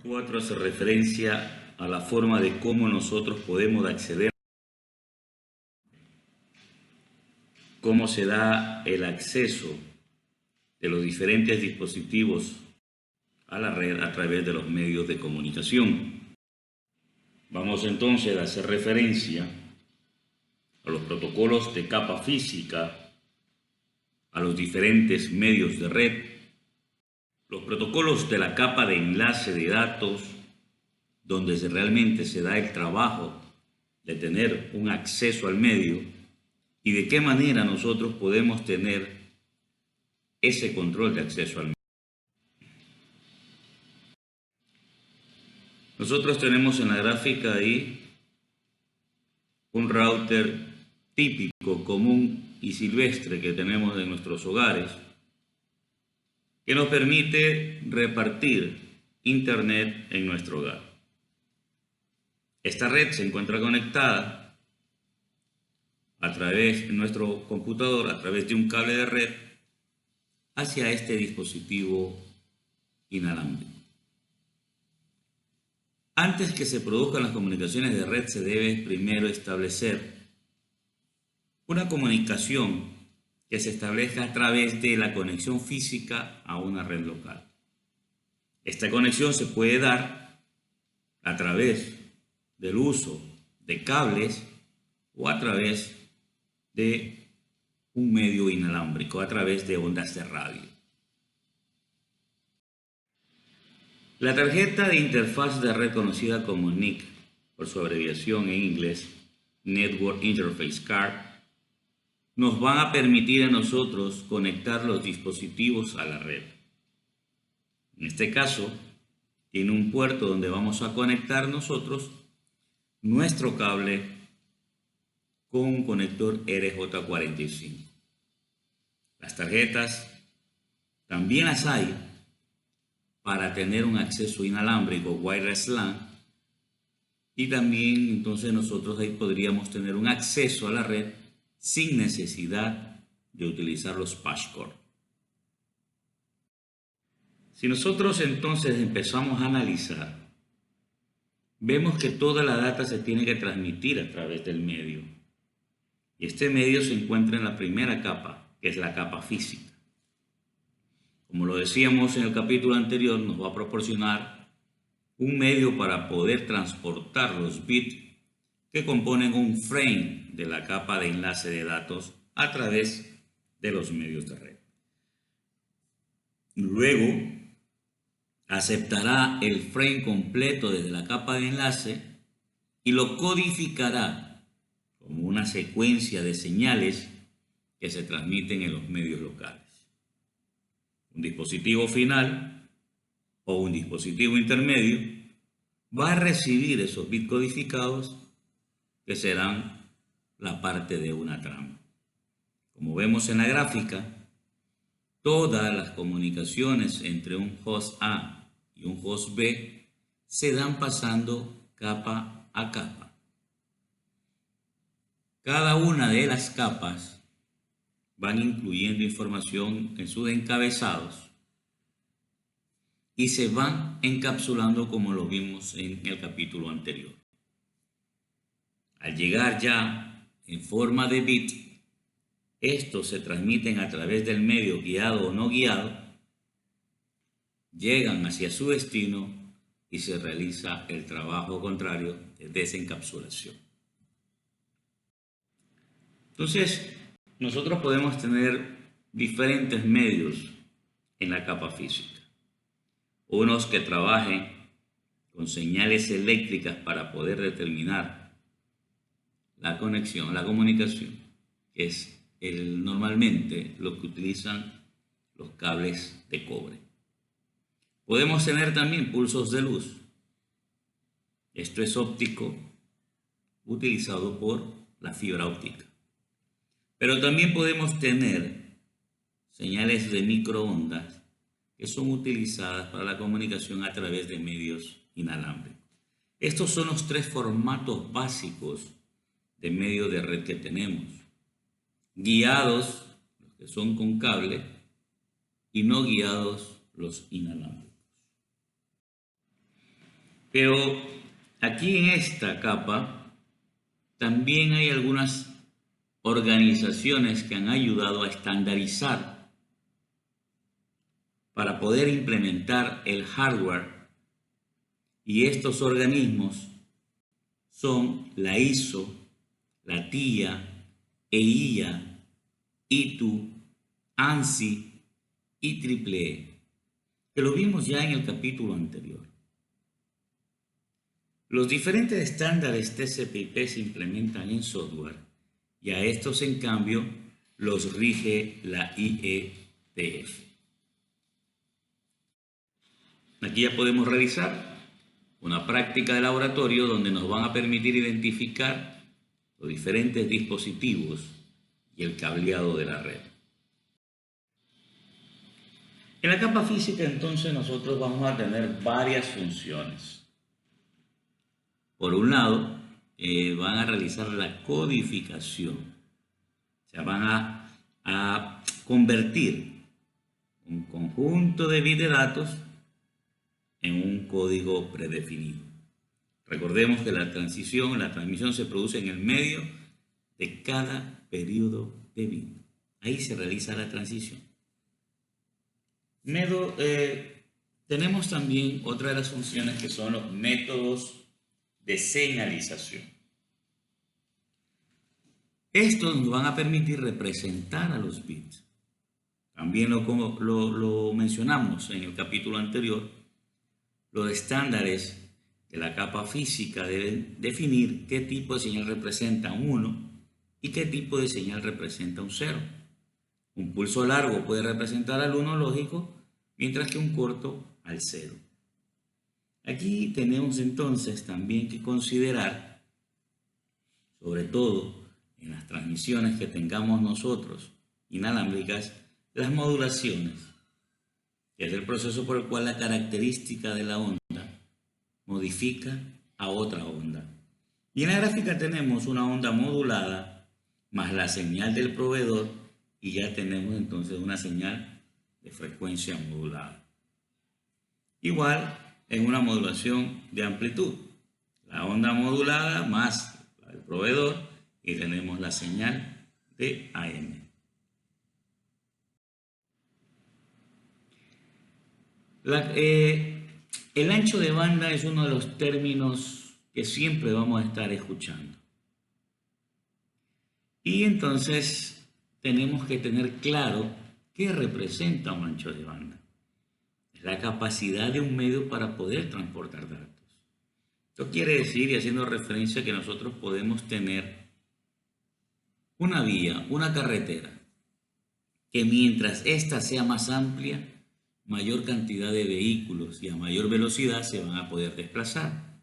4 hace referencia a la forma de cómo nosotros podemos acceder, cómo se da el acceso de los diferentes dispositivos a la red a través de los medios de comunicación. Vamos entonces a hacer referencia a los protocolos de capa física, a los diferentes medios de red, los protocolos de la capa de enlace de datos, donde realmente se da el trabajo de tener un acceso al medio y de qué manera nosotros podemos tener ese control de acceso al medio. Nosotros tenemos en la gráfica ahí un router típico, común y silvestre que tenemos en nuestros hogares, que nos permite repartir Internet en nuestro hogar. Esta red se encuentra conectada a través de nuestro computador, a través de un cable de red, hacia este dispositivo inalámbrico. Antes que se produzcan las comunicaciones de red, se debe primero establecer una comunicación que se establezca a través de la conexión física a una red local. Esta conexión se puede dar a través del uso de cables o a través de un medio inalámbrico, a través de ondas de radio. La tarjeta de interfaz de red, conocida como NIC, por su abreviación en inglés, Network Interface Card, nos va a permitir a nosotros conectar los dispositivos a la red. En este caso, tiene un puerto donde vamos a conectar nosotros nuestro cable con un conector RJ45. Las tarjetas también las hay para tener un acceso inalámbrico wireless LAN, y también entonces nosotros ahí podríamos tener un acceso a la red sin necesidad de utilizar los patchcord. Si nosotros entonces empezamos a analizar, vemos que toda la data se tiene que transmitir a través del medio. Y este medio se encuentra en la primera capa, que es la capa física. Como lo decíamos en el capítulo anterior, nos va a proporcionar un medio para poder transportar los bits que componen un frame de la capa de enlace de datos a través de los medios de red. Luego, aceptará el frame completo desde la capa de enlace y lo codificará como una secuencia de señales que se transmiten en los medios locales. Un dispositivo final o un dispositivo intermedio va a recibir esos bits codificados que serán la parte de una trama. Como vemos en la gráfica, todas las comunicaciones entre un host A y un host B se dan pasando capa a capa. Cada una de las capas van incluyendo información en sus encabezados y se van encapsulando como lo vimos en el capítulo anterior. Al llegar ya en forma de bit, estos se transmiten a través del medio guiado o no guiado, llegan hacia su destino y se realiza el trabajo contrario de desencapsulación. Entonces, nosotros podemos tener diferentes medios en la capa física. Unos que trabajen con señales eléctricas para poder determinar la conexión, la comunicación, que es normalmente lo que utilizan los cables de cobre. Podemos tener también pulsos de luz. Esto es óptico, utilizado por la fibra óptica. Pero también podemos tener señales de microondas que son utilizadas para la comunicación a través de medios inalámbricos. Estos son los tres formatos básicos de medio de red que tenemos. Guiados, los que son con cable, y no guiados, los inalámbricos. Pero aquí en esta capa también hay algunas organizaciones que han ayudado a estandarizar para poder implementar el hardware, y estos organismos son la ISO, la TIA, EIA, ITU, ANSI y EEE, que lo vimos ya en el capítulo anterior. Los diferentes estándares TCP/IP se implementan en software y a estos, en cambio, los rige la IETF. Aquí ya podemos realizar una práctica de laboratorio donde nos van a permitir identificar los diferentes dispositivos y el cableado de la red. En la capa física, entonces, nosotros vamos a tener varias funciones. Por un lado, van a realizar la codificación, o sea, van a convertir un conjunto de bits de datos en un código predefinido. Recordemos que la transmisión se produce en el medio de cada periodo de bit. Ahí se realiza la transición. Tenemos también otra de las funciones que son los métodos de señalización. Estos nos van a permitir representar a los bits. También lo mencionamos en el capítulo anterior. Los estándares de la capa física deben definir qué tipo de señal representa un 1 y qué tipo de señal representa un 0. Un pulso largo puede representar al 1 lógico, mientras que un corto al 0. Aquí tenemos entonces también que considerar, sobre todo en las transmisiones que tengamos nosotros inalámbricas, las modulaciones, que es el proceso por el cual la característica de la onda modifica a otra onda. Y en la gráfica tenemos una onda modulada más la señal del proveedor, y ya tenemos entonces una señal de frecuencia modulada. Igual en una modulación de amplitud, la onda modulada más la del proveedor, y tenemos la señal de AM. El ancho de banda es uno de los términos que siempre vamos a estar escuchando. Y entonces tenemos que tener claro qué representa un ancho de banda. Es la capacidad de un medio para poder transportar datos. Esto quiere decir, y haciendo referencia, que nosotros podemos tener una vía, una carretera, que mientras ésta sea más amplia, mayor cantidad de vehículos y a mayor velocidad se van a poder desplazar.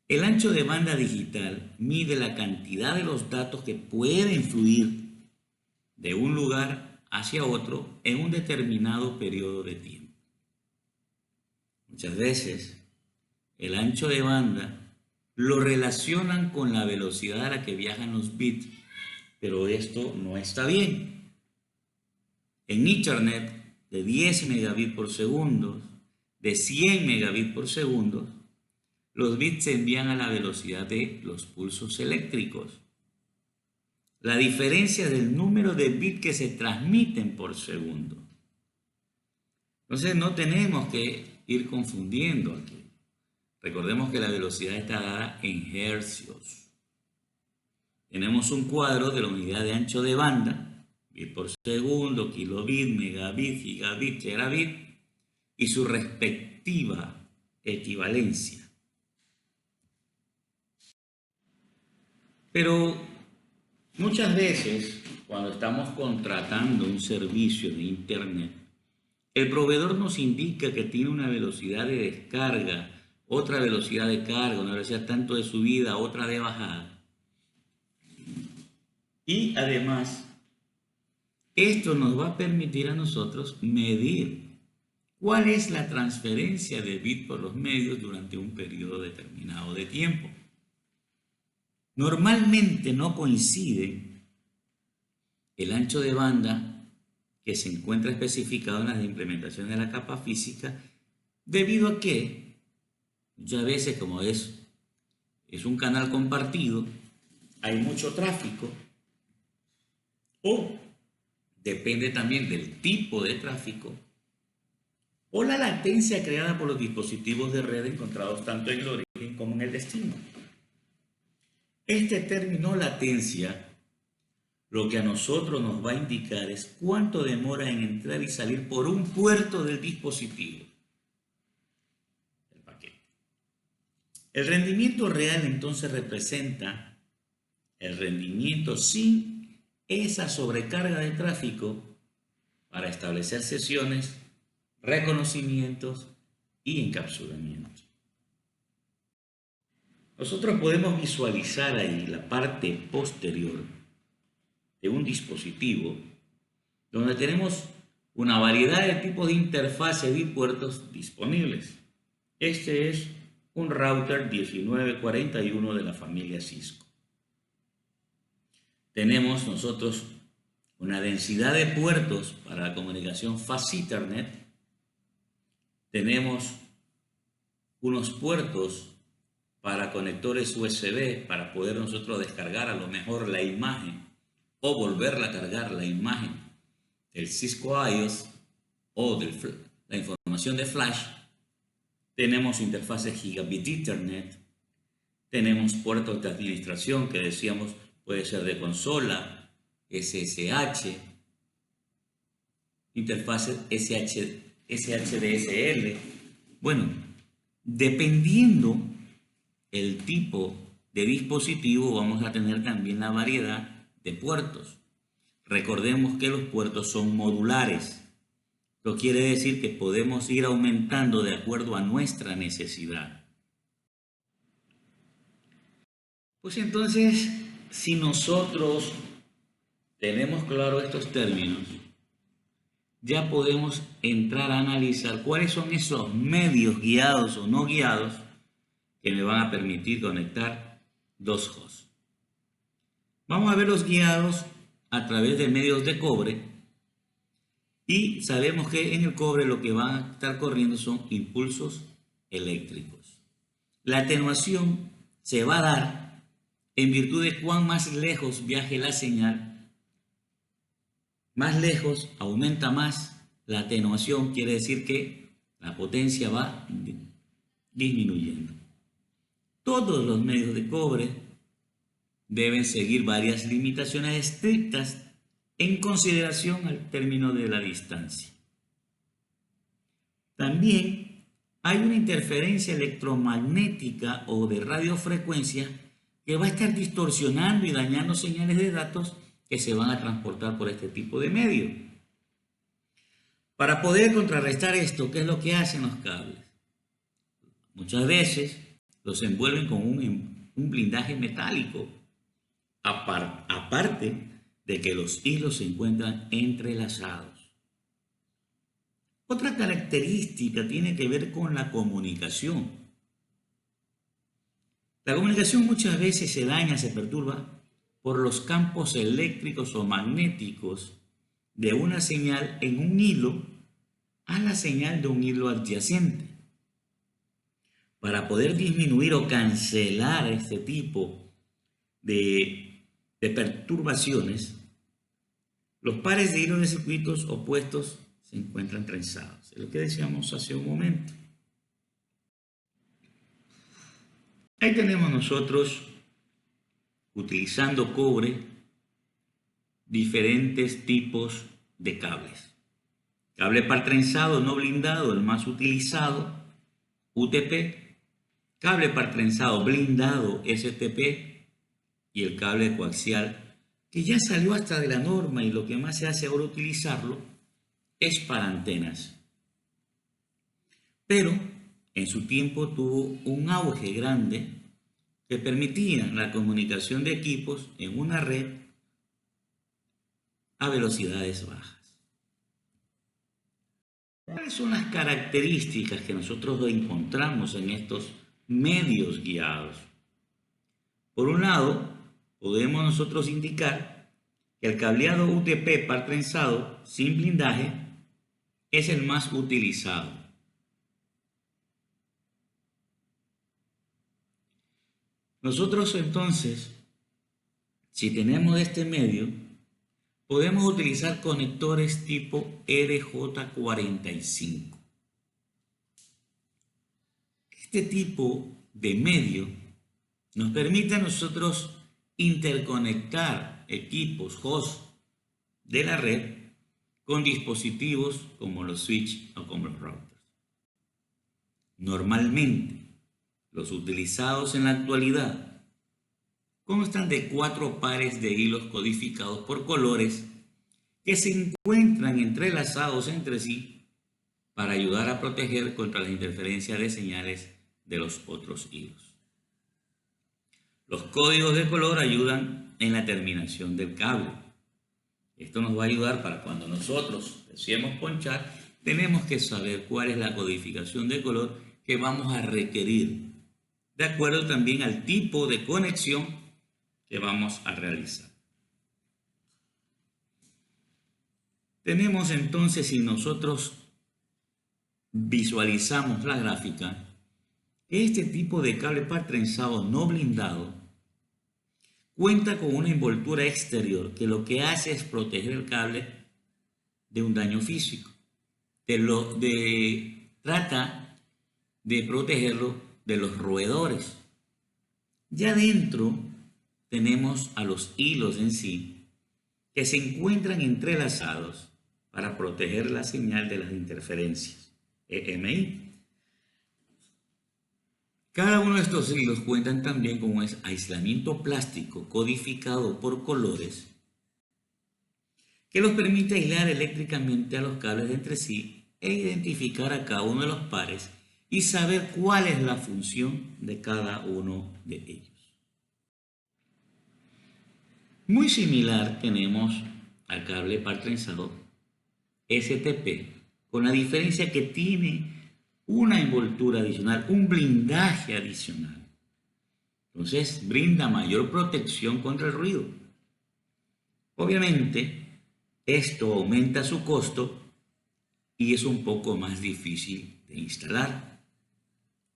El ancho de banda digital mide la cantidad de los datos que pueden fluir de un lugar hacia otro en un determinado periodo de tiempo. Muchas veces el ancho de banda lo relacionan con la velocidad a la que viajan los bits, pero esto no está bien. En Internet, de 10 megabits por segundo, de 100 megabits por segundo, los bits se envían a la velocidad de los pulsos eléctricos. La diferencia del número de bits que se transmiten por segundo. Entonces no tenemos que ir confundiendo aquí. Recordemos que la velocidad está dada en hercios. Tenemos un cuadro de la unidad de ancho de banda, bit por segundo, kilobit, megabit, gigabit, terabit, y su respectiva equivalencia. Pero muchas veces, cuando estamos contratando un servicio de Internet, el proveedor nos indica que tiene una velocidad de descarga, otra velocidad de carga, una velocidad tanto de subida, otra de bajada. Y además, esto nos va a permitir a nosotros medir cuál es la transferencia de bits por los medios durante un periodo determinado de tiempo. Normalmente no coincide el ancho de banda que se encuentra especificado en las implementaciones de la capa física, debido a que Muchas veces, como es un canal compartido, hay mucho tráfico, o depende también del tipo de tráfico, o la latencia creada por los dispositivos de red encontrados tanto en el origen como en el destino. Este término latencia lo que a nosotros nos va a indicar es cuánto demora en entrar y salir por un puerto del dispositivo, el paquete. El rendimiento real entonces representa el rendimiento sin esa sobrecarga de tráfico para establecer sesiones, reconocimientos y encapsulamientos. Nosotros podemos visualizar ahí la parte posterior de un dispositivo donde tenemos una variedad de tipos de interfaces y puertos disponibles. Este es un router 1941 de la familia Cisco. Tenemos nosotros una densidad de puertos para la comunicación Fast Ethernet. Tenemos unos puertos para conectores USB para poder nosotros descargar a lo mejor la imagen o volverla a cargar la imagen del Cisco IOS o de la información de flash. Tenemos interfaces Gigabit Ethernet. Tenemos puertos de administración que decíamos puede ser de consola, SSH, interfaces SHDSL. Bueno, dependiendo el tipo de dispositivo, vamos a tener también la variedad de puertos. Recordemos que los puertos son modulares. Esto quiere decir que podemos ir aumentando de acuerdo a nuestra necesidad. Pues entonces, si nosotros tenemos claro estos términos, ya podemos entrar a analizar cuáles son esos medios guiados o no guiados que me van a permitir conectar dos hosts. Vamos a ver los guiados a través de medios de cobre y sabemos que en el cobre lo que van a estar corriendo son impulsos eléctricos. La atenuación se va a dar en virtud de cuán más lejos viaje la señal. Más lejos aumenta más la atenuación, quiere decir que la potencia va disminuyendo. Todos los medios de cobre deben seguir varias limitaciones estrictas en consideración al término de la distancia. También hay una interferencia electromagnética o de radiofrecuencia que va a estar distorsionando y dañando señales de datos que se van a transportar por este tipo de medio. Para poder contrarrestar esto, ¿qué es lo que hacen los cables? Muchas veces los envuelven con un blindaje metálico, aparte de que los hilos se encuentran entrelazados. Otra característica tiene que ver con la comunicación. La comunicación muchas veces se daña, se perturba por los campos eléctricos o magnéticos de una señal en un hilo a la señal de un hilo adyacente. Para poder disminuir o cancelar este tipo de perturbaciones, los pares de hilos de circuitos opuestos se encuentran trenzados. Es lo que decíamos hace un momento. Ahí tenemos nosotros, utilizando cobre, diferentes tipos de cables. Cable par trenzado no blindado, el más utilizado, UTP. Cable par trenzado blindado, STP. Y el cable coaxial, que ya salió hasta de la norma y lo que más se hace ahora utilizarlo es para antenas. Pero en su tiempo tuvo un auge grande que permitía la comunicación de equipos en una red a velocidades bajas. ¿Cuáles son las características que nosotros encontramos en estos medios guiados? Por un lado, podemos nosotros indicar que el cableado UTP par trenzado sin blindaje es el más utilizado. Nosotros entonces, si tenemos este medio, podemos utilizar conectores tipo RJ45. Este tipo de medio nos permite a nosotros interconectar equipos host de la red con dispositivos como los switch o como los routers. Normalmente, los utilizados en la actualidad constan de 4 pares de hilos codificados por colores que se encuentran entrelazados entre sí para ayudar a proteger contra las interferencias de señales de los otros hilos. Los códigos de color ayudan en la terminación del cable. Esto nos va a ayudar para cuando nosotros deseemos ponchar, tenemos que saber cuál es la codificación de color que vamos a requerir, de acuerdo también al tipo de conexión que vamos a realizar. Tenemos entonces, si nosotros visualizamos la gráfica, este tipo de cable par trenzado no blindado cuenta con una envoltura exterior que lo que hace es proteger el cable de un daño físico. Trata de protegerlo de los roedores. Ya dentro tenemos a los hilos en sí que se encuentran entrelazados para proteger la señal de las interferencias EMI. Cada uno de estos hilos cuentan también con un aislamiento plástico codificado por colores que los permite aislar eléctricamente a los cables de entre sí e identificar a cada uno de los pares y saber cuál es la función de cada uno de ellos. Muy similar tenemos al cable par trenzado STP, con la diferencia que tiene una envoltura adicional, un blindaje adicional. Entonces brinda mayor protección contra el ruido. Obviamente, esto aumenta su costo y es un poco más difícil de instalar.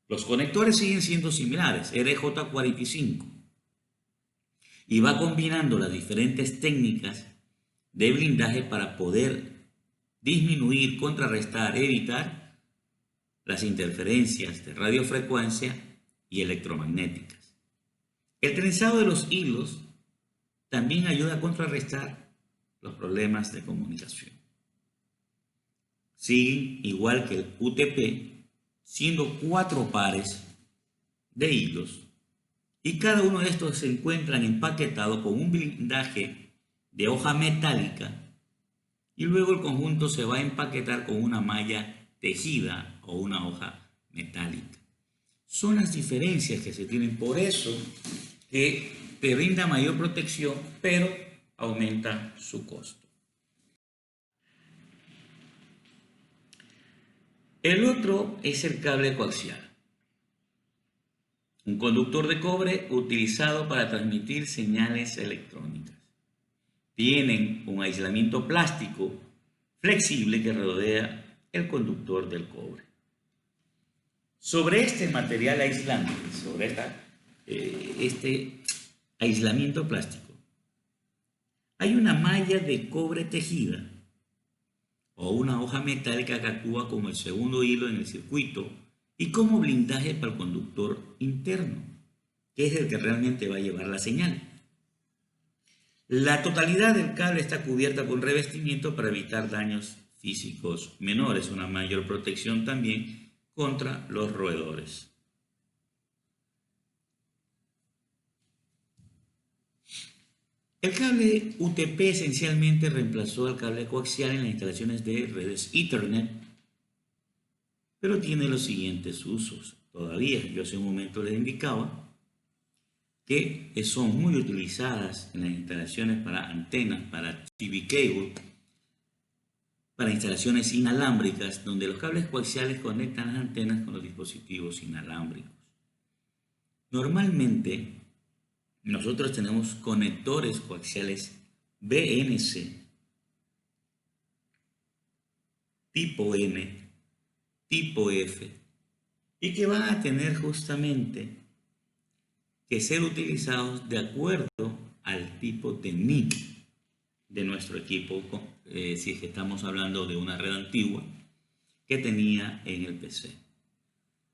Los conectores siguen siendo similares, RJ45, y va combinando las diferentes técnicas de blindaje para poder disminuir, contrarrestar, evitar las interferencias de radiofrecuencia y electromagnéticas. El trenzado de los hilos también ayuda a contrarrestar los problemas de comunicación. Siguen igual que el UTP, siendo 4 pares de hilos, y cada uno de estos se encuentran empaquetados con un blindaje de hoja metálica, y luego el conjunto se va a empaquetar con una malla tejida o una hoja metálica. Son las diferencias que se tienen, por eso que te brinda mayor protección, pero aumenta su costo. El otro es el cable coaxial, un conductor de cobre utilizado para transmitir señales electrónicas. Tienen un aislamiento plástico flexible que rodea el conductor del cobre. Sobre este material aislante, sobre este aislamiento plástico, hay una malla de cobre tejida o una hoja metálica que actúa como el segundo hilo en el circuito y como blindaje para el conductor interno, que es el que realmente va a llevar la señal. La totalidad del cable está cubierta con revestimiento para evitar daños físicos menores, una mayor protección también contra los roedores. El cable UTP esencialmente reemplazó al cable coaxial en las instalaciones de redes Ethernet, pero tiene los siguientes usos. Todavía, yo hace un momento les indicaba que son muy utilizadas en las instalaciones para antenas, para TV cable, para instalaciones inalámbricas, donde los cables coaxiales conectan las antenas con los dispositivos inalámbricos. Normalmente, nosotros tenemos conectores coaxiales BNC, tipo N, tipo F, y que van a tener justamente que ser utilizados de acuerdo al tipo de NIC de nuestro equipo, si es que estamos hablando de una red antigua que tenía en el PC.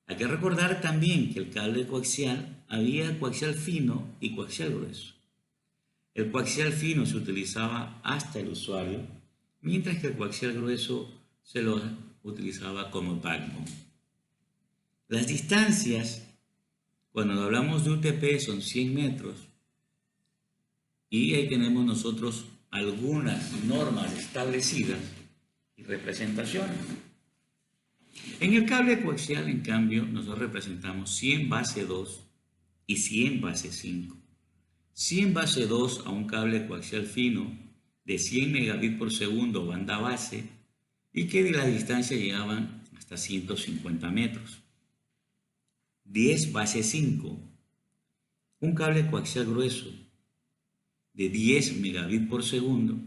Hay que recordar también que el cable coaxial, había coaxial fino y coaxial grueso. El coaxial fino se utilizaba hasta el usuario, mientras que el coaxial grueso se lo utilizaba como backbone. Las distancias, cuando hablamos de UTP, son 100 metros, y ahí tenemos nosotros algunas normas establecidas y representaciones. En el cable coaxial, en cambio, nosotros representamos 100 base 2 y 100 base 5. 100 base 2 a un cable coaxial fino de 100 megabits por segundo banda base y que de la distancia llegaban hasta 150 metros. 10 base 5, un cable coaxial grueso de 10 megabits por segundo,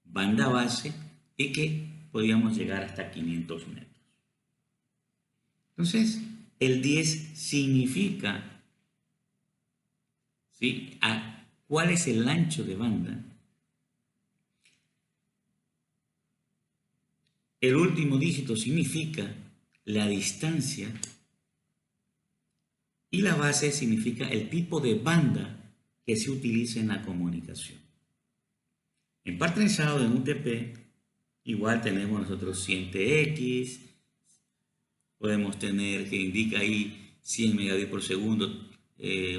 banda base, y que podíamos llegar hasta 500 metros. Entonces, el 10 significa, ¿sí?, cuál es el ancho de banda. El último dígito significa la distancia y la base significa el tipo de banda que se utiliza en la comunicación. En par trenzado, en UTP, igual tenemos nosotros 100TX, podemos tener que indica ahí 100 megabits por segundo,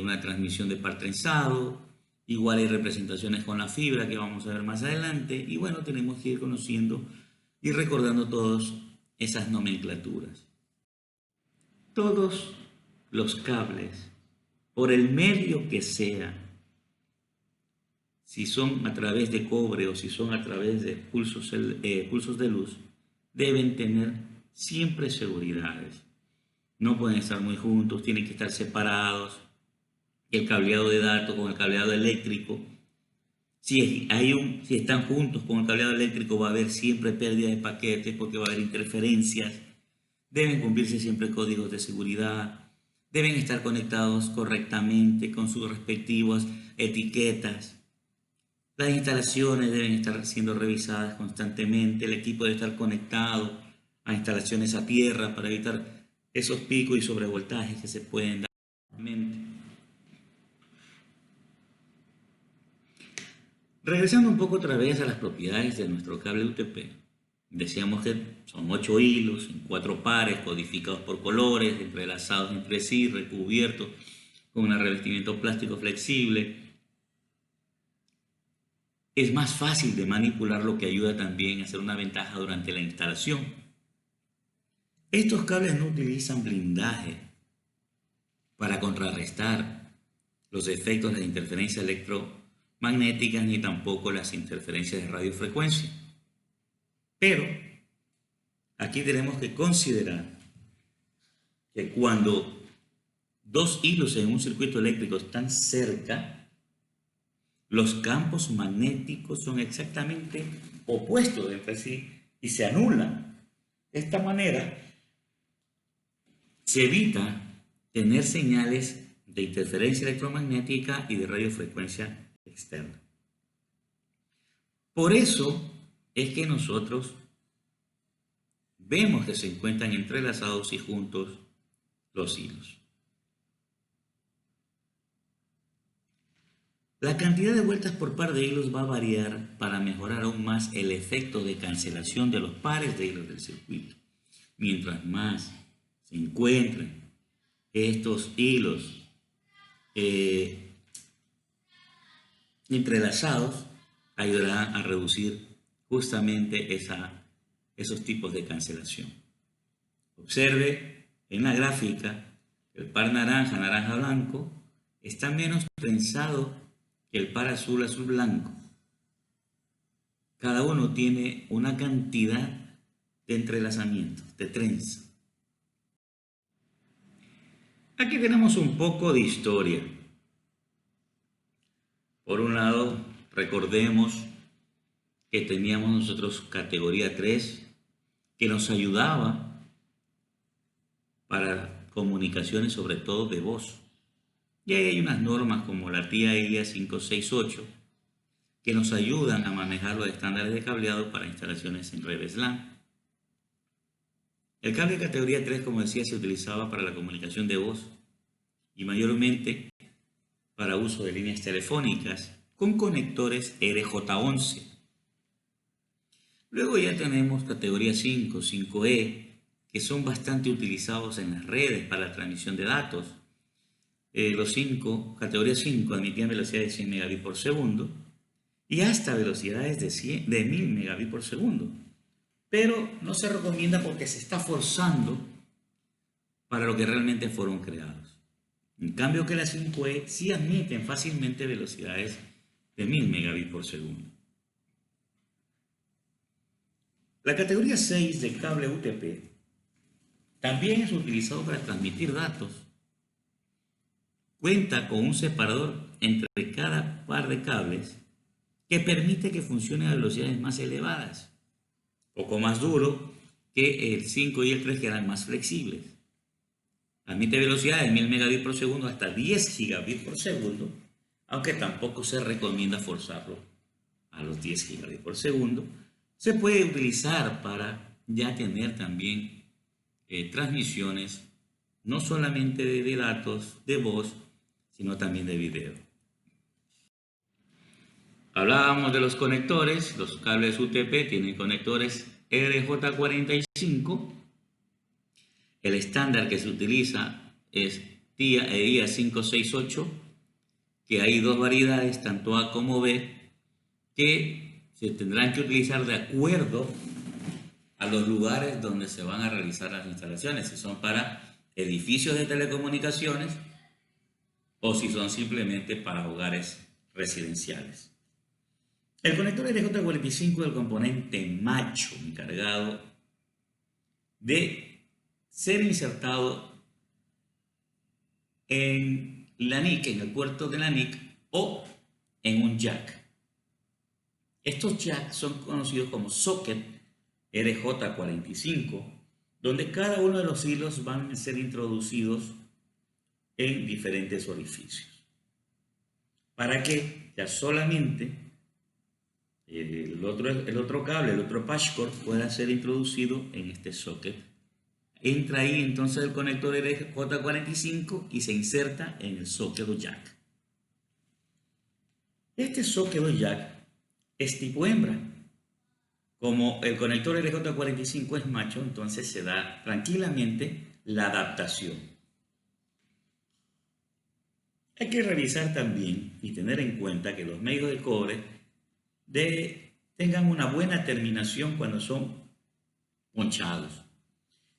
una transmisión de par trenzado. Igual hay representaciones con la fibra que vamos a ver más adelante. Y bueno, tenemos que ir conociendo y recordando todas esas nomenclaturas. Todos los cables, por el medio que sea, si son a través de cobre o si son a través de pulsos de luz, deben tener siempre seguridades. No pueden estar muy juntos, tienen que estar separados. El cableado de datos con el cableado eléctrico, si están juntos con el cableado eléctrico, va a haber siempre pérdida de paquetes porque va a haber interferencias. Deben cumplirse siempre códigos de seguridad. Deben estar conectados correctamente con sus respectivas etiquetas. Las instalaciones deben estar siendo revisadas constantemente. El equipo debe estar conectado a instalaciones a tierra para evitar esos picos y sobrevoltajes que se pueden dar. Regresando un poco otra vez a las propiedades de nuestro cable UTP, decíamos que son 8 hilos en 4 pares, codificados por colores, entrelazados entre sí, recubiertos con un revestimiento plástico flexible. Es más fácil de manipular, lo que ayuda también a ser una ventaja durante la instalación. Estos cables no utilizan blindaje para contrarrestar los efectos de interferencia electromagnéticas ni tampoco las interferencias de radiofrecuencia. Pero aquí tenemos que considerar que cuando dos hilos en un circuito eléctrico están cerca, los campos magnéticos son exactamente opuestos entre sí y se anulan. De esta manera se evita tener señales de interferencia electromagnética y de radiofrecuencia externa. Por eso es que nosotros vemos que se encuentran entrelazados y juntos los hilos. La cantidad de vueltas por par de hilos va a variar para mejorar aún más el efecto de cancelación de los pares de hilos del circuito. Mientras más se encuentren estos hilos entrelazados, ayudará a reducir justamente esos tipos de cancelación. Observe en la gráfica que el par naranja-blanco está menos trenzado que el par azul-blanco. Cada uno tiene una cantidad de entrelazamientos, de trenza. Aquí tenemos un poco de historia. Por un lado, recordemos que teníamos nosotros categoría 3 que nos ayudaba para comunicaciones sobre todo de voz. Y ahí hay unas normas como la TIA 568 que nos ayudan a manejar los estándares de cableado para instalaciones en redes LAN. El cable de categoría 3, como decía, se utilizaba para la comunicación de voz y mayormente para uso de líneas telefónicas con conectores RJ11. Luego ya tenemos categoría 5, 5E, que son bastante utilizados en las redes para la transmisión de datos. Los 5, categoría 5, admitían velocidades de 100 megabits por segundo y hasta velocidades de 1000 megabits por segundo. Pero no se recomienda porque se está forzando para lo que realmente fueron creados. En cambio que las 5E sí admiten fácilmente velocidades de 1000 megabits por segundo. La categoría 6 del cable UTP también es utilizado para transmitir datos. Cuenta con un separador entre cada par de cables que permite que funcione a velocidades más elevadas, poco más duro que el 5 y el 3 que eran más flexibles. Admite velocidades de 1000 megabits por segundo hasta 10 gigabits por segundo, aunque tampoco se recomienda forzarlo a los 10 gigabits por segundo. Se puede utilizar para ya tener también transmisiones no solamente de datos, de voz, sino también de video. Hablábamos de los conectores. Los cables UTP tienen conectores RJ45. El estándar que se utiliza es TIA 568, que hay dos variedades, tanto A como B, que se tendrán que utilizar de acuerdo a los lugares donde se van a realizar las instalaciones, si son para edificios de telecomunicaciones o si son simplemente para hogares residenciales. El conector RJ45 es el componente macho encargado de ser insertado en la NIC, en el puerto de la NIC o en un jack. Estos jacks son conocidos como socket RJ45, donde cada uno de los hilos van a ser introducidos en diferentes orificios. Para que ya solamente el otro cable, el otro patch cord, pueda ser introducido en este socket. Entra ahí entonces el conector RJ45 y se inserta en el socket o jack. Este socket o jack es tipo hembra. Como el conector RJ45 es macho, entonces se da tranquilamente la adaptación. Hay que revisar también y tener en cuenta que los medios de cobre tengan una buena terminación cuando son ponchados.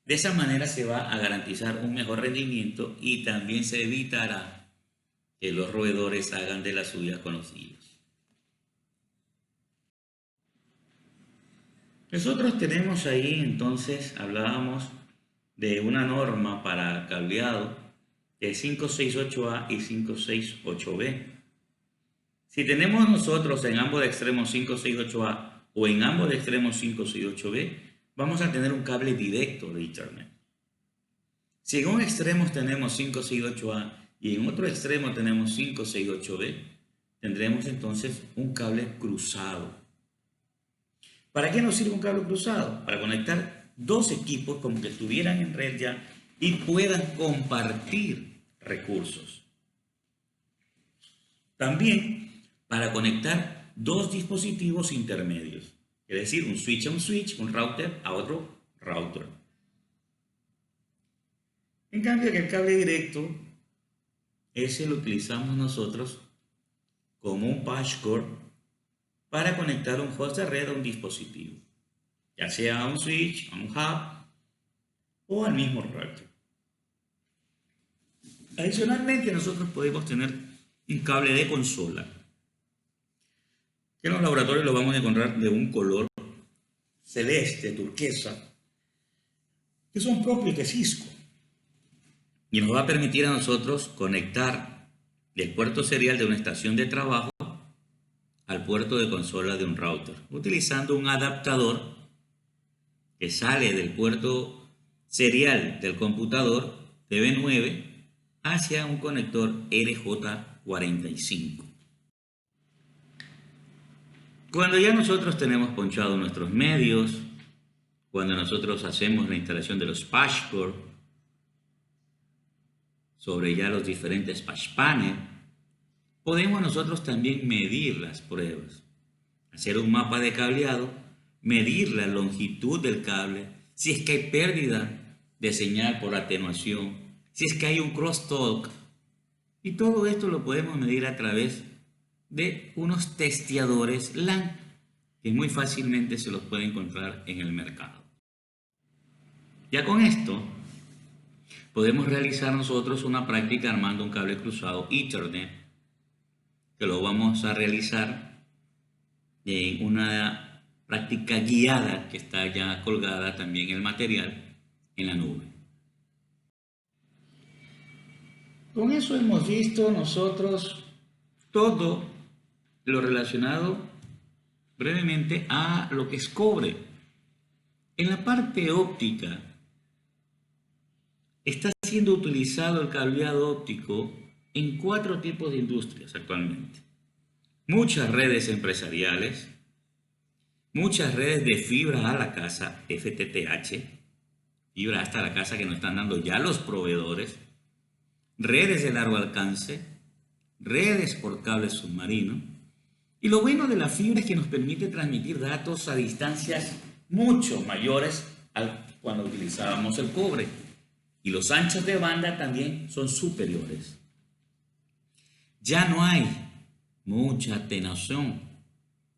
De esa manera se va a garantizar un mejor rendimiento y también se evitará que los roedores hagan de las suyas con los hilos. Nosotros tenemos ahí entonces, hablábamos de una norma para cableado de 568A y 568B. Si tenemos nosotros en ambos extremos 568A o en ambos extremos 568B, vamos a tener un cable directo de Ethernet. Si en un extremo tenemos 568A y en otro extremo tenemos 568B, tendremos entonces un cable cruzado. ¿Para qué nos sirve un cable cruzado? Para conectar dos equipos como que estuvieran en red ya y puedan compartir recursos. También para conectar dos dispositivos intermedios, es decir, un switch a un switch, un router a otro router. En cambio, que el cable directo, ese lo utilizamos nosotros como un patch cord para conectar un host de red a un dispositivo, ya sea a un switch, a un hub o al mismo router. Adicionalmente, nosotros podemos tener un cable de consola, que en los laboratorios lo vamos a encontrar de un color celeste, turquesa, que son propios de Cisco, y nos va a permitir a nosotros conectar el puerto serial de una estación de trabajo al puerto de consola de un router, utilizando un adaptador que sale del puerto serial del computador TV9 hacia un conector RJ45. Cuando ya nosotros tenemos ponchados nuestros medios, cuando nosotros hacemos la instalación de los patch cord sobre ya los diferentes patch panel, podemos nosotros también medir las pruebas, hacer un mapa de cableado, medir la longitud del cable, si es que hay pérdida de señal por atenuación, si es que hay un crosstalk, y todo esto lo podemos medir a través de unos testeadores LAN que muy fácilmente se los puede encontrar en el mercado. Ya con esto podemos realizar nosotros una práctica armando un cable cruzado Ethernet, que lo vamos a realizar en una práctica guiada que está ya colgada también el material en la nube. Con eso hemos visto nosotros todo lo relacionado brevemente a lo que es cobre. En la parte óptica está siendo utilizado el cableado óptico en 4 tipos de industrias actualmente. Muchas redes empresariales, muchas redes de fibra a la casa, FTTH, fibra hasta la casa que nos están dando ya los proveedores, redes de largo alcance, redes por cable submarino. Y lo bueno de la fibra es que nos permite transmitir datos a distancias mucho mayores cuando utilizábamos el cobre. Y los anchos de banda también son superiores. Ya no hay mucha atenuación.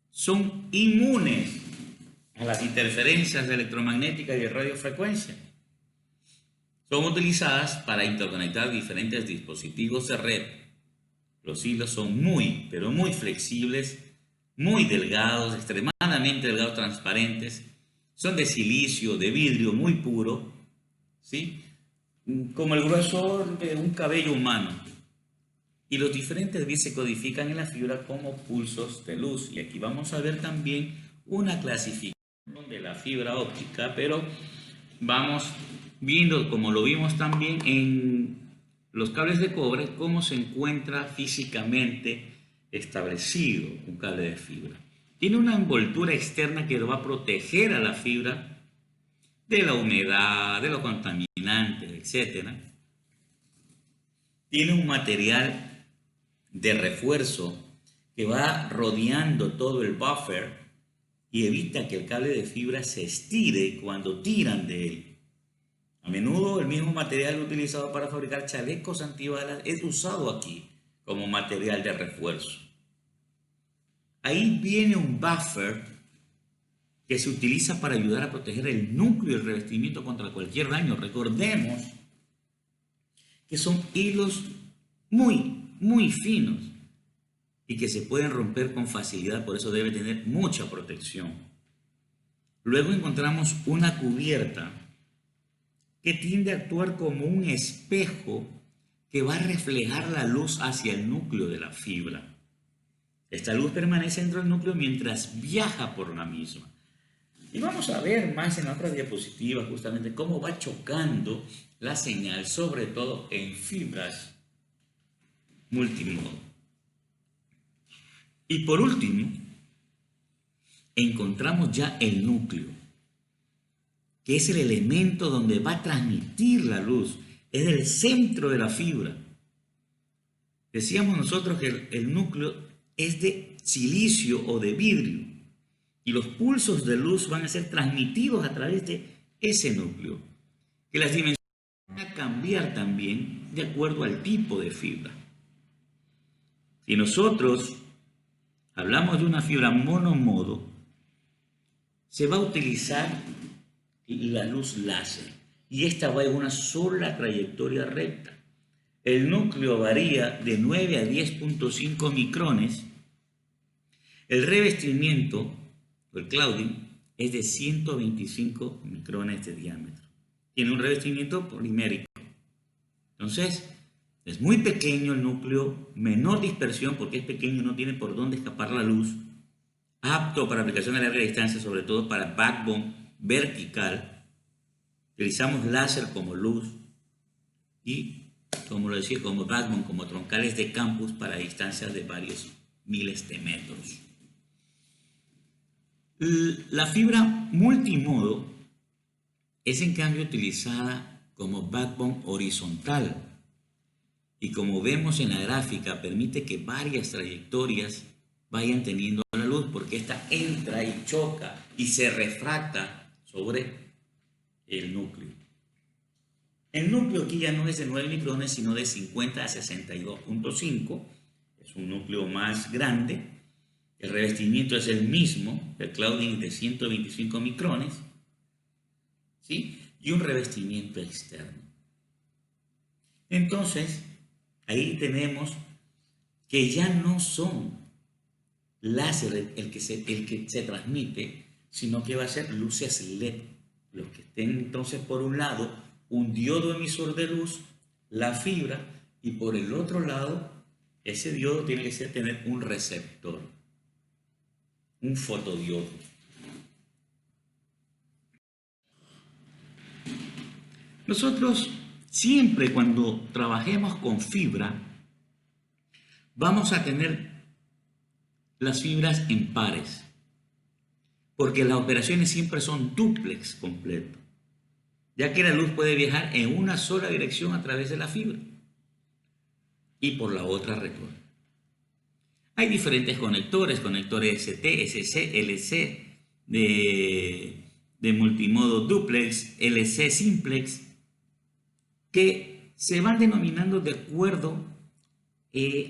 Son inmunes a las interferencias electromagnéticas y de radiofrecuencia. Son utilizadas para interconectar diferentes dispositivos de red. Los hilos son muy, pero muy flexibles, muy delgados, extremadamente delgados, transparentes. Son de silicio, de vidrio muy puro, ¿sí? Como el grosor de un cabello humano. Y los diferentes bits se codifican en la fibra como pulsos de luz. Y aquí vamos a ver también una clasificación de la fibra óptica, pero vamos viendo, como lo vimos también en los cables de cobre, cómo se encuentra físicamente establecido un cable de fibra. Tiene una envoltura externa que lo va a proteger a la fibra de la humedad, de los contaminantes, etc. Tiene un material de refuerzo que va rodeando todo el buffer y evita que el cable de fibra se estire cuando tiran de él. A menudo el mismo material utilizado para fabricar chalecos antibalas es usado aquí como material de refuerzo. Ahí viene un buffer que se utiliza para ayudar a proteger el núcleo y el revestimiento contra cualquier daño. Recordemos que son hilos muy finos y que se pueden romper con facilidad, por eso debe tener mucha protección. Luego encontramos una cubierta que tiende a actuar como un espejo que va a reflejar la luz hacia el núcleo de la fibra. Esta luz permanece dentro del núcleo mientras viaja por la misma. Y vamos a ver más en la otra diapositiva justamente cómo va chocando la señal, sobre todo en fibras multimodo. Y por último, encontramos ya el núcleo, que es el elemento donde va a transmitir la luz, es el centro de la fibra. Decíamos nosotros que el núcleo es de silicio o de vidrio y los pulsos de luz van a ser transmitidos a través de ese núcleo, que las dimensiones van a cambiar también de acuerdo al tipo de fibra. Si nosotros hablamos de una fibra monomodo, se va a utilizar la luz láser y esta va en una sola trayectoria recta. El núcleo varía de 9 a 10.5 micrones. El revestimiento, el clouding, es de 125 micrones de diámetro. Tiene un revestimiento polimérico. Entonces, es muy pequeño el núcleo, menor dispersión porque es pequeño y no tiene por dónde escapar la luz. Apto para aplicación a larga distancia, sobre todo para backbone vertical. Utilizamos láser como luz y como lo decía, como backbone, como troncales de campus para distancias de varios miles de metros. La fibra multimodo es en cambio utilizada como backbone horizontal y como vemos en la gráfica permite que varias trayectorias vayan teniendo la luz porque esta entra y choca y se refracta sobre el núcleo. El núcleo aquí ya no es de 9 micrones sino de 50 a 62.5, es un núcleo más grande. El revestimiento es el mismo, el clouding de 125 micrones, ¿sí? Y un revestimiento externo. Entonces, ahí tenemos que ya no son láser el que se transmite, sino que va a ser luces LED. Los que estén entonces por un lado un diodo emisor de luz, la fibra, y por el otro lado ese diodo tiene que tener un receptor, un fotodiodo. Nosotros siempre cuando trabajemos con fibra vamos a tener las fibras en pares, porque las operaciones siempre son dúplex completo, ya que la luz puede viajar en una sola dirección a través de la fibra y por la otra retorna. Hay diferentes conectores ST, SC, LC, de multimodo duplex, LC simplex, que se van denominando de acuerdo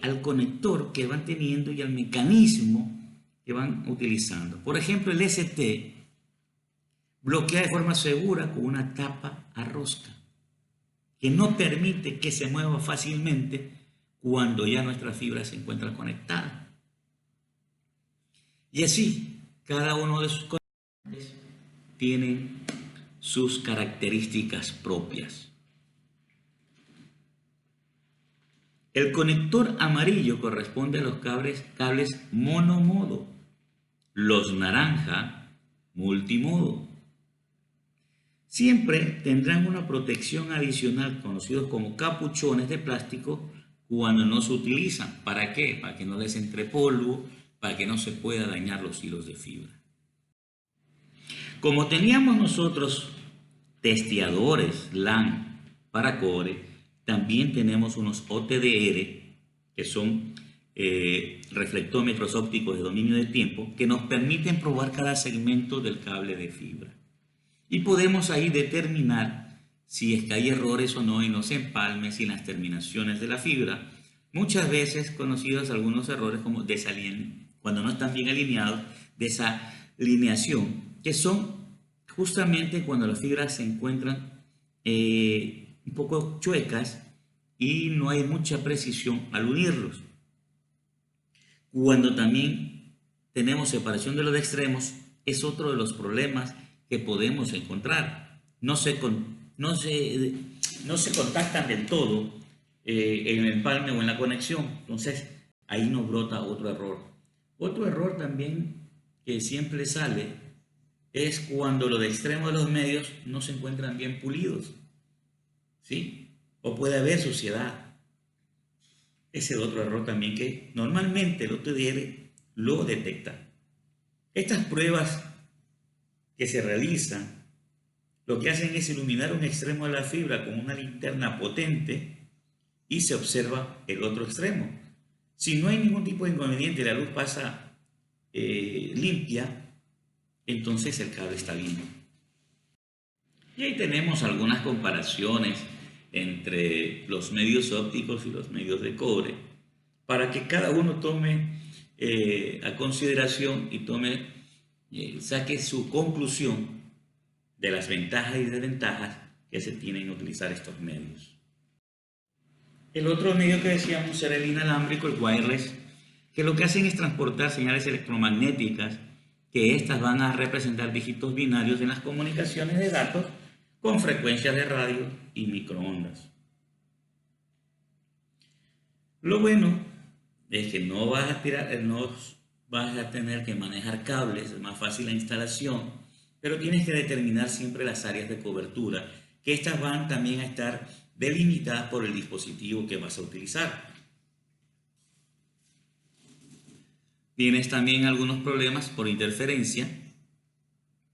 al conector que van teniendo y al mecanismo que van utilizando. Por ejemplo, el ST bloquea de forma segura con una tapa a rosca, que no permite que se mueva fácilmente cuando ya nuestra fibra se encuentra conectada. Y así, cada uno de sus conectores tiene sus características propias. El conector amarillo corresponde a los cables monomodo, los naranja multimodo. Siempre tendrán una protección adicional conocidos como capuchones de plástico cuando no se utilizan. ¿Para qué? Para que no les entre polvo, para que no se pueda dañar los hilos de fibra. Como teníamos nosotros testeadores LAN para cobre, también tenemos unos OTDR, que son reflectómetros ópticos de dominio de tiempo, que nos permiten probar cada segmento del cable de fibra. Y podemos ahí determinar si es que hay errores o no en los empalmes y en las terminaciones de la fibra. Muchas veces conocidos algunos errores como cuando no están bien alineados, desalineación, que son justamente cuando las fibras se encuentran un poco chuecas y no hay mucha precisión al unirlos. Cuando también tenemos separación de los extremos, es otro de los problemas que podemos encontrar. No se contactan del todo en el empalme o en la conexión. Entonces, ahí nos brota otro error. Otro error también que siempre sale es cuando los extremos de los medios no se encuentran bien pulidos, ¿sí? O puede haber suciedad. Ese es otro error también que normalmente el OTDR lo detecta. Estas pruebas que se realizan, lo que hacen es iluminar un extremo de la fibra con una linterna potente y se observa el otro extremo. Si no hay ningún tipo de inconveniente, la luz pasa limpia, entonces el cable está limpio. Y ahí tenemos algunas comparaciones entre los medios ópticos y los medios de cobre para que cada uno tome a consideración y saque su conclusión de las ventajas y desventajas que se tienen en utilizar estos medios. El otro medio que decíamos era el inalámbrico, el wireless, que lo que hacen es transportar señales electromagnéticas, que estas van a representar dígitos binarios en las comunicaciones de datos con frecuencias de radio y microondas. Lo bueno es que no vas a tener que manejar cables, es más fácil la instalación, pero tienes que determinar siempre las áreas de cobertura, que estas van también a estar delimitadas por el dispositivo que vas a utilizar. Tienes también algunos problemas por interferencia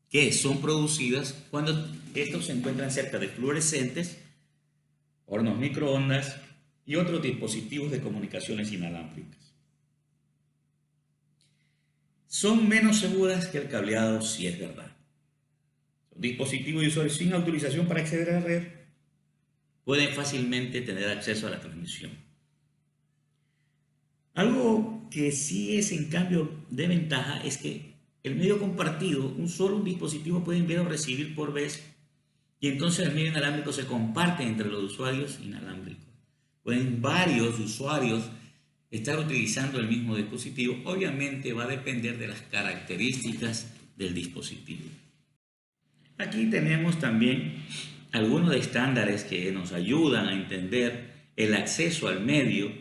que son producidas cuando estos se encuentran cerca de fluorescentes, hornos microondas y otros dispositivos de comunicaciones inalámbricas. Son menos seguras que el cableado, si es verdad. Los dispositivos de usuarios sin autorización para acceder a la red pueden fácilmente tener acceso a la transmisión. Algo que sí es en cambio de ventaja es que el medio compartido, un solo dispositivo puede enviar o recibir por vez, y entonces el medio inalámbrico se comparte entre los usuarios inalámbricos. Pueden varios usuarios estar utilizando el mismo dispositivo. Obviamente va a depender de las características del dispositivo. Aquí tenemos también algunos estándares que nos ayudan a entender el acceso al medio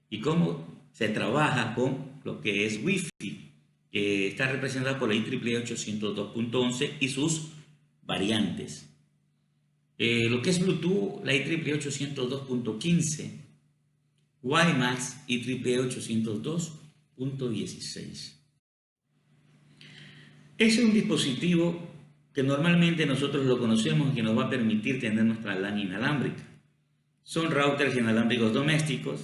y cómo se trabaja con lo que es Wi-Fi, que está representada por la IEEE 802.11 y sus variantes. Lo que es Bluetooth, la IEEE 802.15, WiMAX, IEEE 802.16. Es un dispositivo que normalmente nosotros lo conocemos y que nos va a permitir tener nuestra LAN inalámbrica. Son routers inalámbricos domésticos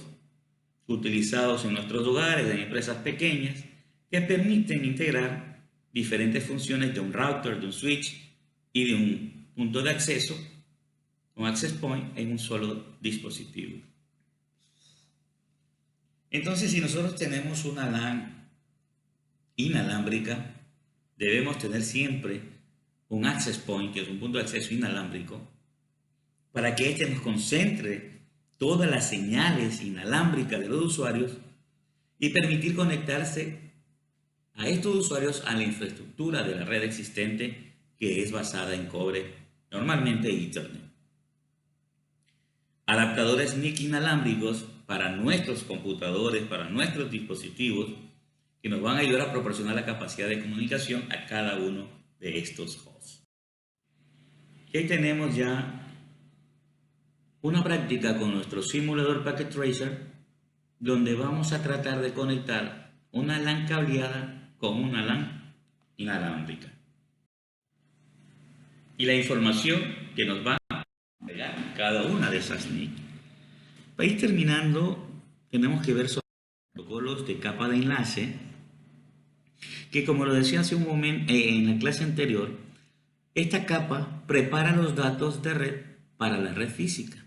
utilizados en nuestros hogares, en empresas pequeñas, que permiten integrar diferentes funciones de un router, de un switch y de un punto de acceso, un access point, en un solo dispositivo. Entonces, si nosotros tenemos una LAN inalámbrica, debemos tener siempre un access point, que es un punto de acceso inalámbrico, para que éste nos concentre todas las señales inalámbricas de los usuarios y permitir conectarse a estos usuarios a la infraestructura de la red existente, que es basada en cobre, normalmente Ethernet. Adaptadores NIC inalámbricos para nuestros computadores, para nuestros dispositivos, que nos van a ayudar a proporcionar la capacidad de comunicación a cada uno de estos hosts. Aquí tenemos ya una práctica con nuestro simulador Packet Tracer, donde vamos a tratar de conectar una LAN cableada con una LAN inalámbrica. Y la información que nos va a entregar cada una de esas NIC. Para ir terminando, tenemos que ver sobre los protocolos de capa de enlace, que, como lo decía hace un momento en la clase anterior, esta capa prepara los datos de red para la red física.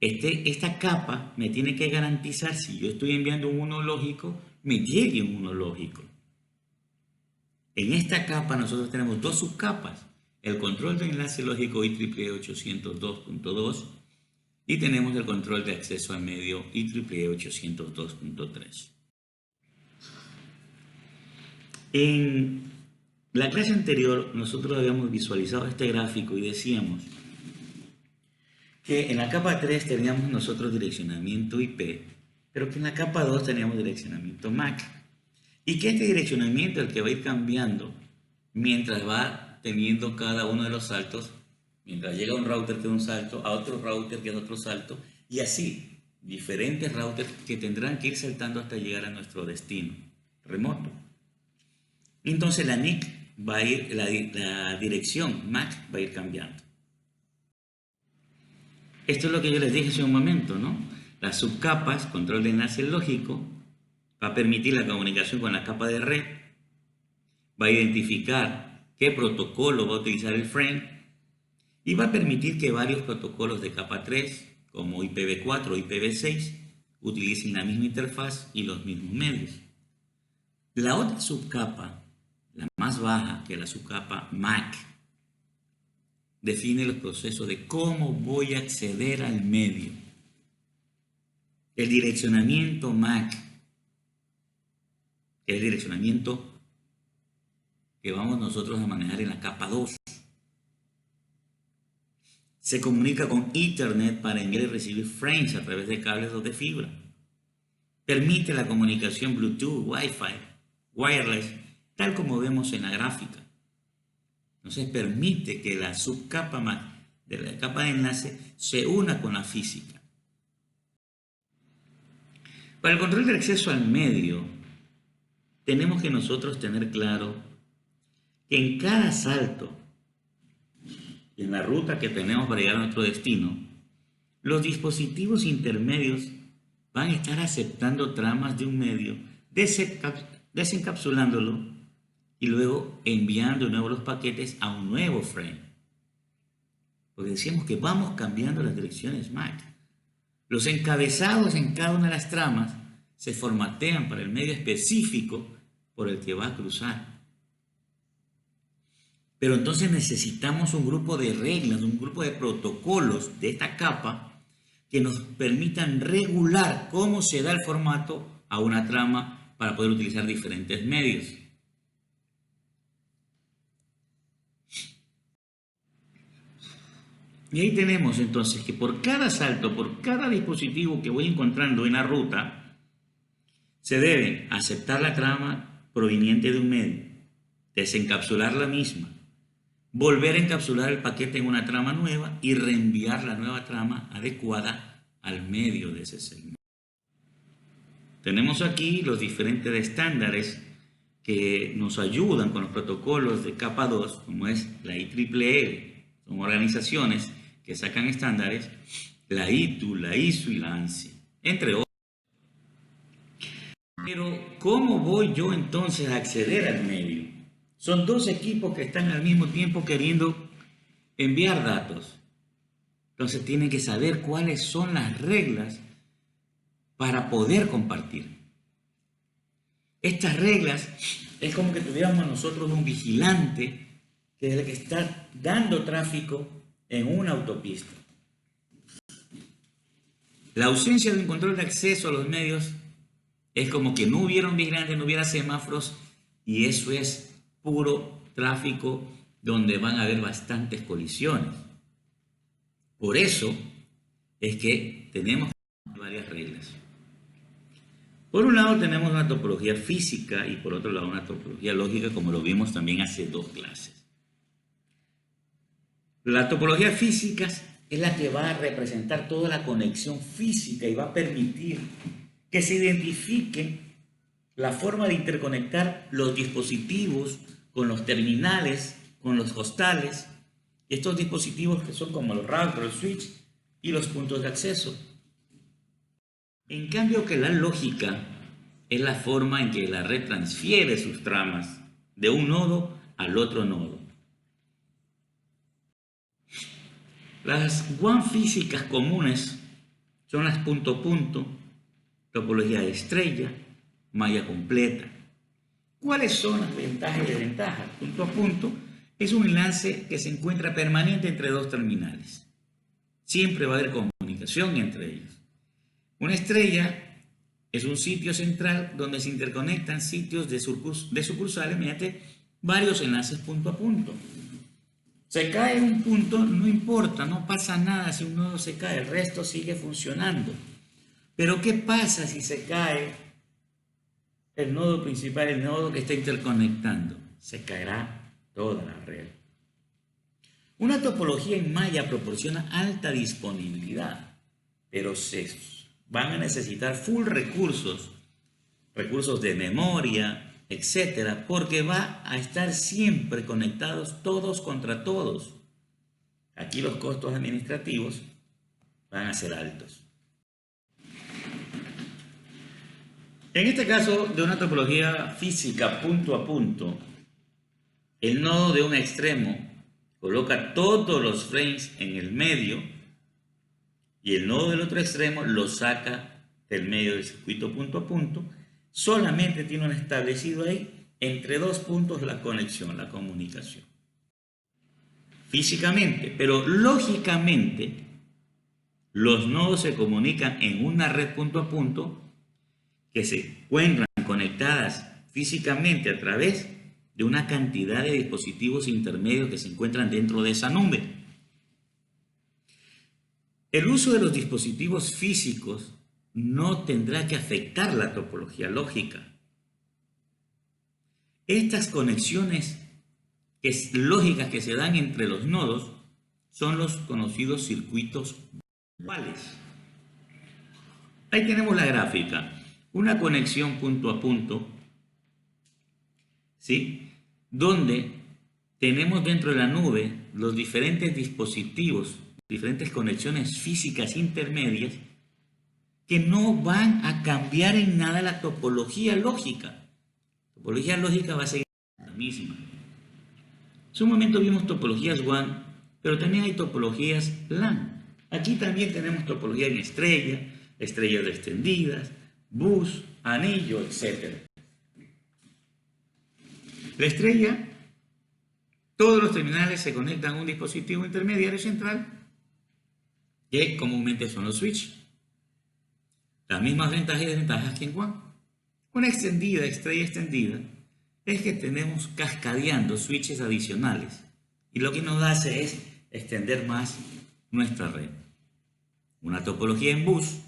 Esta capa me tiene que garantizar, si yo estoy enviando un uno lógico, me llegue un uno lógico. En esta capa nosotros tenemos dos subcapas: el control de enlace lógico IEEE 802.2 y tenemos el control de acceso al medio IEEE 802.3. En la clase anterior nosotros habíamos visualizado este gráfico y decíamos que en la capa 3 teníamos nosotros direccionamiento IP, pero que en la capa 2 teníamos direccionamiento MAC. Y que este direccionamiento es el que va a ir cambiando mientras va teniendo cada uno de los saltos, mientras llega un router que da un salto, a otro router que da otro salto, y así, diferentes routers que tendrán que ir saltando hasta llegar a nuestro destino remoto. Entonces la NIC va a ir, la dirección MAC va a ir cambiando. Esto es lo que yo les dije hace un momento, ¿no? Las subcapas, control de enlace lógico, va a permitir la comunicación con la capa de red, va a identificar qué protocolo va a utilizar el frame y va a permitir que varios protocolos de capa 3, como IPv4 o IPv6, utilicen la misma interfaz y los mismos medios. La otra subcapa, la más baja, que es la subcapa MAC, define los procesos de cómo voy a acceder al medio. El direccionamiento MAC, que es el direccionamiento que vamos nosotros a manejar en la capa 2, se comunica con Ethernet para enviar y recibir frames a través de cables o de fibra. Permite la comunicación Bluetooth, Wi-Fi, wireless, tal como vemos en la gráfica. Entonces permite que la subcapa MAC de la capa de enlace se una con la física. Para el control del acceso al medio, tenemos que nosotros tener claro que en cada salto, en la ruta que tenemos para llegar a nuestro destino, los dispositivos intermedios van a estar aceptando tramas de un medio, desencapsulándolo y luego enviando de nuevo los paquetes a un nuevo frame. Porque decíamos que vamos cambiando las direcciones MAC. Los encabezados en cada una de las tramas se formatean para el medio específico por el que va a cruzar. Pero entonces necesitamos un grupo de reglas, un grupo de protocolos de esta capa que nos permitan regular cómo se da el formato a una trama para poder utilizar diferentes medios. Y ahí tenemos entonces que por cada salto, por cada dispositivo que voy encontrando en la ruta, se debe aceptar la trama proveniente de un medio, desencapsular la misma, volver a encapsular el paquete en una trama nueva y reenviar la nueva trama adecuada al medio de ese segmento. Tenemos aquí los diferentes estándares que nos ayudan con los protocolos de capa 2, como es la IEEE. Son organizaciones que sacan estándares, la ITU, la ISO y la ANSI, entre otros. Pero, ¿cómo voy yo entonces a acceder al medio? Son dos equipos que están al mismo tiempo queriendo enviar datos. Entonces tienen que saber cuáles son las reglas para poder compartir. Estas reglas es como que tuviéramos nosotros un vigilante que es el que está dando tráfico en una autopista. La ausencia de un control de acceso a los medios es como que no hubiera un vigilante, no hubiera semáforos, y eso es puro tráfico donde van a haber bastantes colisiones. Por eso es que tenemos varias reglas. Por un lado tenemos una topología física y por otro lado una topología lógica, como lo vimos también hace dos clases. La topología física es la que va a representar toda la conexión física y va a permitir que se identifique la forma de interconectar los dispositivos con los terminales, con los hostales, estos dispositivos que son como los routers, los switch y los puntos de acceso. En cambio que la lógica es la forma en que la red transfiere sus tramas de un nodo al otro nodo. Las WAN físicas comunes son las punto-punto, topología de estrella, malla completa. ¿Cuáles son las ventajas y desventajas? Punto a punto es un enlace que se encuentra permanente entre dos terminales. Siempre va a haber comunicación entre ellos. Una estrella es un sitio central donde se interconectan sitios de sucursales mediante varios enlaces punto a punto. Se cae un punto, no importa, no pasa nada si un nodo se cae, el resto sigue funcionando. Pero ¿qué pasa si se cae el nodo principal, el nodo que está interconectando? Se caerá toda la red. Una topología en malla proporciona alta disponibilidad, pero se van a necesitar full recursos de memoria, etcétera, porque va a estar siempre conectados todos contra todos. Aquí los costos administrativos van a ser altos. En este caso de una topología física punto a punto, el nodo de un extremo coloca todos los frames en el medio y el nodo del otro extremo lo saca del medio del circuito punto a punto. Solamente tiene un establecido ahí entre dos puntos la conexión, la comunicación. Físicamente, pero lógicamente, los nodos se comunican en una red punto a punto que se encuentran conectadas físicamente a través de una cantidad de dispositivos intermedios que se encuentran dentro de esa nube. El uso de los dispositivos físicos no tendrá que afectar la topología lógica. Estas conexiones lógicas que se dan entre los nodos son los conocidos circuitos virtuales. Ahí tenemos la gráfica, una conexión punto a punto, ¿sí? Donde tenemos dentro de la nube los diferentes dispositivos, diferentes conexiones físicas intermedias que no van a cambiar en nada la topología lógica. La topología lógica va a seguir la misma. Hace un momento vimos topologías WAN, pero también hay topologías LAN. Aquí también tenemos topología en estrella, estrellas extendidas, bus, anillo, etc. La estrella, todos los terminales se conectan a un dispositivo intermediario central, que comúnmente son los switches. Las mismas ventajas y desventajas que en WAN. Una extendida, estrella extendida, es que tenemos cascadeando switches adicionales y lo que nos hace es extender más nuestra red. Una topología en bus,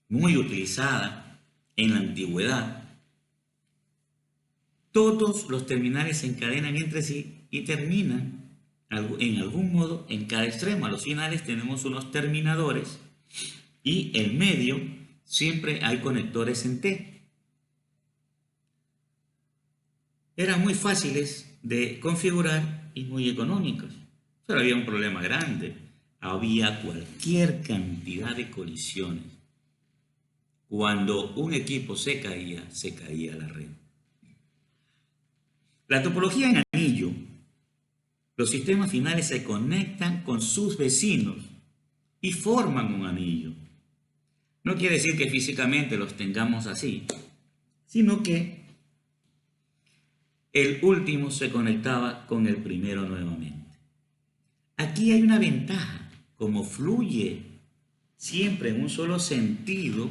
muy utilizada en la antigüedad. Todos los terminales se encadenan entre sí y terminan en algún modo en cada extremo. A los finales tenemos unos terminadores y en medio siempre hay conectores en T. Eran muy fáciles de configurar y muy económicos, pero había un problema grande. Había cualquier cantidad de colisiones. Cuando un equipo se caía la red. La topología en anillo, los sistemas finales se conectan con sus vecinos y forman un anillo. No quiere decir que físicamente los tengamos así, sino que el último se conectaba con el primero nuevamente. Aquí hay una ventaja, como fluye siempre en un solo sentido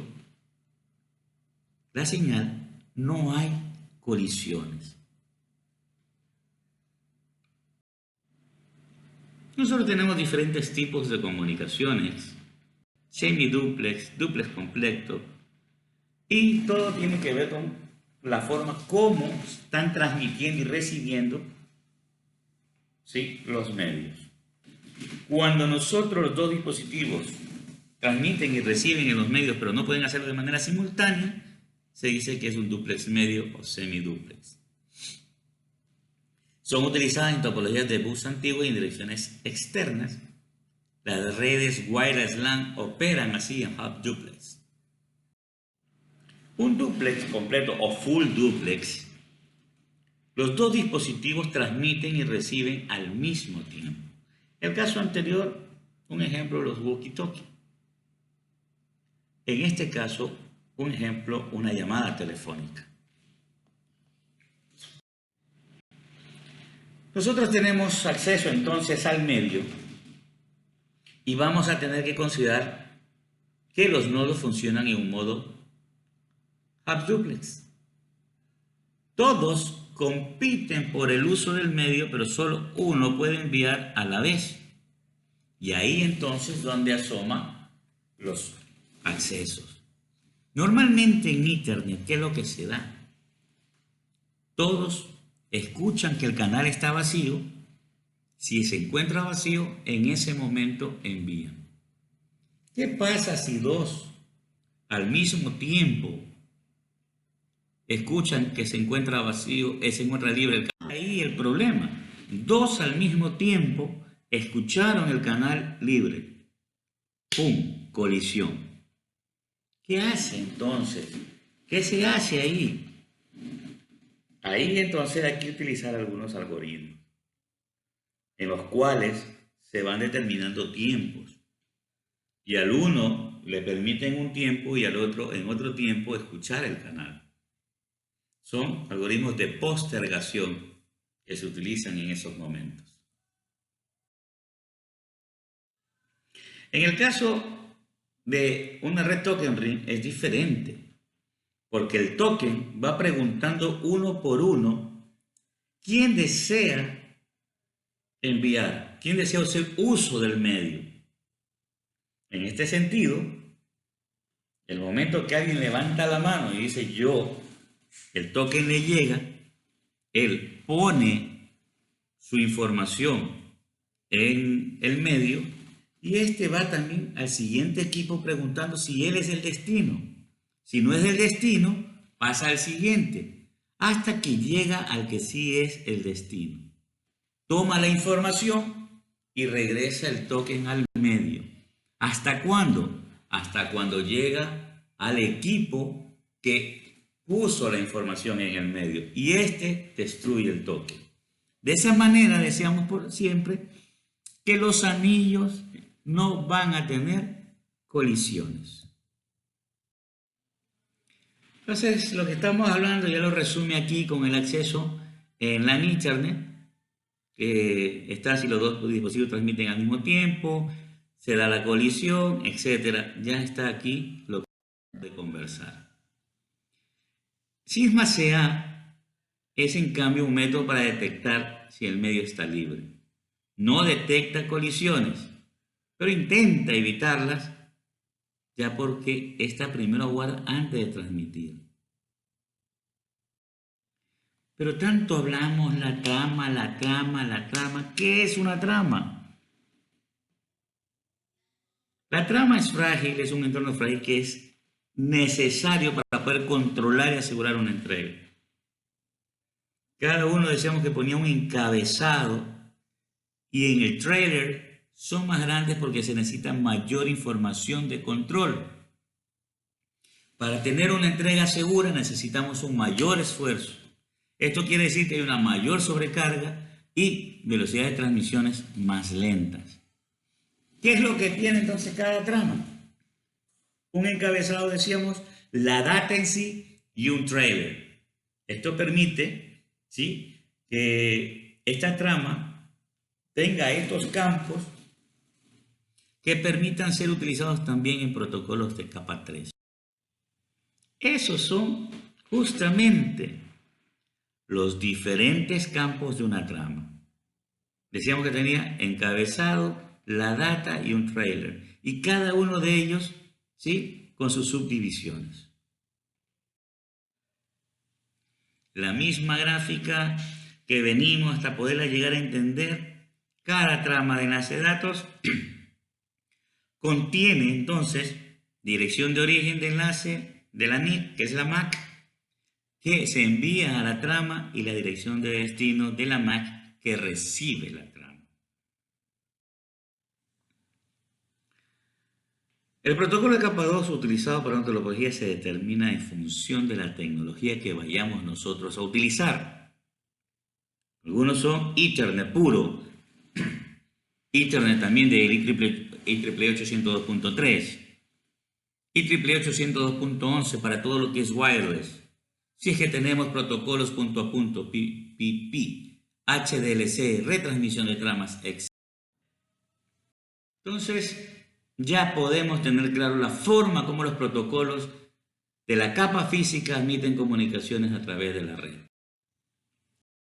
la señal, no hay colisiones. Nosotros tenemos diferentes tipos de comunicaciones, semiduplex, duplex completo, y todo tiene que ver con la forma como están transmitiendo y recibiendo, ¿sí?, los medios. Cuando nosotros los dos dispositivos transmiten y reciben en los medios, pero no pueden hacerlo de manera simultánea, se dice que es un duplex medio o semiduplex. Son utilizadas en topologías de bus antiguas y en direcciones externas. Las redes wireless LAN operan así en hub duplex. Un duplex completo o full duplex, los dos dispositivos transmiten y reciben al mismo tiempo. El caso anterior, un ejemplo, los walkie-talkie. En este caso, un ejemplo, una llamada telefónica. Nosotros tenemos acceso entonces al medio y vamos a tener que considerar que los nodos funcionan en un modo hub duplex. Todos compiten por el uso del medio, pero solo uno puede enviar a la vez. Y ahí entonces donde asoman los accesos. Normalmente en Internet, ¿qué es lo que se da? Todos escuchan que el canal está vacío. Si se encuentra vacío, en ese momento envían. ¿Qué pasa si dos al mismo tiempo escuchan que se encuentra vacío, se encuentra libre el canal? Ahí el problema. Dos al mismo tiempo escucharon el canal libre. ¡Pum! Colisión. ¿Qué hace entonces? ¿Qué se hace ahí? Ahí entonces hay que utilizar algunos algoritmos en los cuales se van determinando tiempos y al uno le permiten un tiempo y al otro en otro tiempo escuchar el canal. Son algoritmos de postergación que se utilizan en esos momentos. En el caso de una red token ring es diferente, porque el token va preguntando uno por uno quién desea enviar, quién desea hacer uso del medio. En este sentido, el momento que alguien levanta la mano y dice yo, el token le llega, él pone su información en el medio y este va también al siguiente equipo preguntando si él es el destino. Si no es el destino, pasa al siguiente, hasta que llega al que sí es el destino. Toma la información y regresa el token al medio. ¿Hasta cuándo? Hasta cuando llega al equipo que puso la información en el medio y este destruye el token. De esa manera deseamos por siempre que los anillos no van a tener colisiones. Entonces, lo que estamos hablando ya lo resume aquí con el acceso en la Internet, que está si los dos dispositivos transmiten al mismo tiempo, se da la colisión, etc. Ya está aquí lo que vamos a conversar. Sysma-CA es en cambio un método para detectar si el medio está libre. No detecta colisiones, pero intenta evitarlas ya porque esta primero guarda antes de transmitir. Pero tanto hablamos la trama. ¿Qué es una trama? La trama es frágil, es un entorno frágil que es necesario para poder controlar y asegurar una entrega. Cada uno decíamos que ponía un encabezado y en el trailer son más grandes porque se necesita mayor información de control. Para tener una entrega segura necesitamos un mayor esfuerzo. Esto quiere decir que hay una mayor sobrecarga y velocidad de transmisiones más lentas. ¿Qué es lo que tiene entonces cada trama? Un encabezado, decíamos, la data en sí y un trailer. Esto permite, ¿sí?, que esta trama tenga estos campos que permitan ser utilizados también en protocolos de capa 3. Esos son justamente los diferentes campos de una trama. Decíamos que tenía encabezado, la data y un trailer. Y cada uno de ellos, ¿sí?, con sus subdivisiones. La misma gráfica que venimos hasta poderla llegar a entender, cada trama de enlace de datos contiene entonces dirección de origen de enlace de la NIC, que es la MAC, que se envía a la trama, y la dirección de destino de la MAC que recibe la trama. El protocolo de capa 2 utilizado para una topología se determina en función de la tecnología que vayamos nosotros a utilizar. Algunos son Ethernet puro, Ethernet también de IEEE 802.3, IEEE 802.11 para todo lo que es wireless. Si es que tenemos protocolos punto a punto, PPP, HDLC, retransmisión de tramas, etc. Entonces, ya podemos tener claro la forma como los protocolos de la capa física admiten comunicaciones a través de la red.